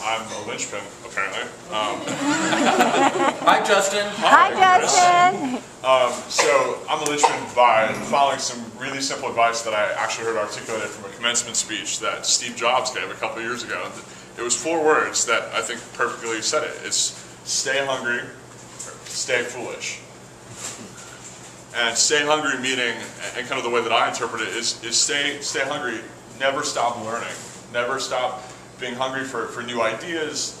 I'm a linchpin, apparently. Hi, Justin. Hi, Justin. So I'm a linchpin by following some really simple advice that I actually heard articulated from a commencement speech that Steve Jobs gave a couple of years ago. It was 4 words that I think perfectly said it. It's stay hungry, stay foolish. And stay hungry meaning, and kind of the way that I interpret it, is stay hungry, never stop learning, never stop being hungry for new ideas,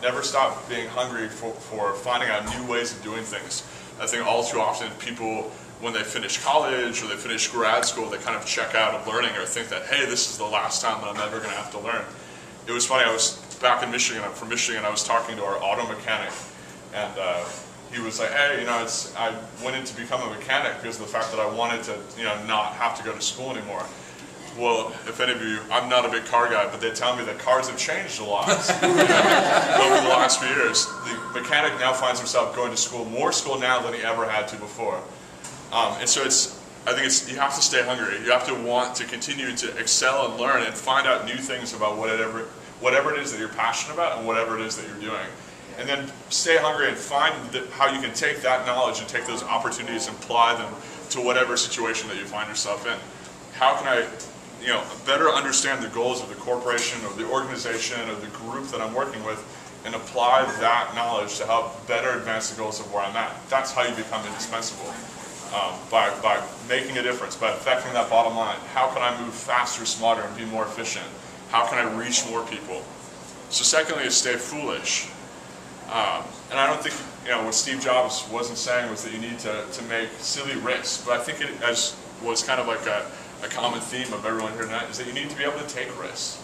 never stop being hungry for finding out new ways of doing things. I think all too often people, when they finish college or they finish grad school, they kind of check out of learning or think that, hey, this is the last time that I'm ever going to have to learn. It was funny, I was back in Michigan, I'm from Michigan, I was talking to our auto mechanic, and he was like, hey, you know, I went in to become a mechanic because of the fact that I wanted to, you know, not have to go to school anymore. Well, if any of you, I'm not a big car guy, but they tell me that cars have changed a lot over the last few years. The mechanic now finds himself going to school, more school now than he ever had to before. And so I think you have to stay hungry. You have to want to continue to excel and learn and find out new things about whatever it is that you're passionate about and whatever it is that you're doing. And then stay hungry and find how you can take that knowledge and take those opportunities and apply them to whatever situation that you find yourself in. How can I, you know, better understand the goals of the corporation or the organization or the group that I'm working with and apply that knowledge to help better advance the goals of where I'm at. That's how you become indispensable. By making a difference, by affecting that bottom line. How can I move faster, smarter, and be more efficient? How can I reach more people? So secondly is stay foolish. And I don't think, you know, what Steve Jobs wasn't saying was that you need to make silly risks, but I think it was kind of like a common theme of everyone here tonight, is that you need to be able to take risks.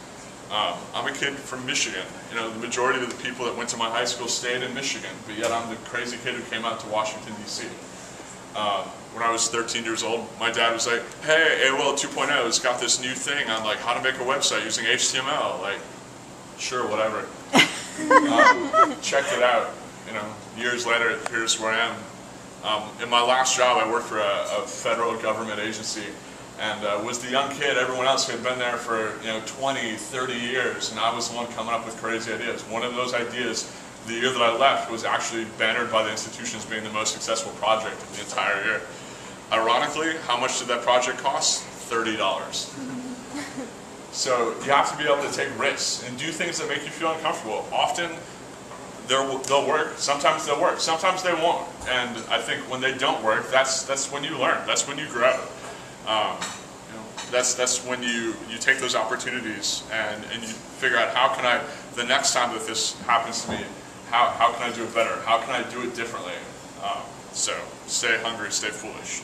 I'm a kid from Michigan. You know, the majority of the people that went to my high school stayed in Michigan, but yet I'm the crazy kid who came out to Washington, D.C. When I was 13 years old, my dad was like, hey, AOL 2.0 has got this new thing on like how to make a website using HTML. Like, sure, whatever. Checked it out. You know, years later, here's where I am. In my last job, I worked for a federal government agency, and was the young kid, everyone else who had been there for 20, 30 years, and I was the one coming up with crazy ideas. One of those ideas, the year that I left, was actually bannered by the institution as being the most successful project of the entire year. Ironically, how much did that project cost? $30. So you have to be able to take risks and do things that make you feel uncomfortable. Often they'll work. Sometimes they'll work. Sometimes they won't. And I think when they don't work, that's when you learn. That's when you grow. That's when you take those opportunities and you figure out how can I, the next time that this happens to me, how can I do it better? How can I do it differently? So stay hungry, stay foolish.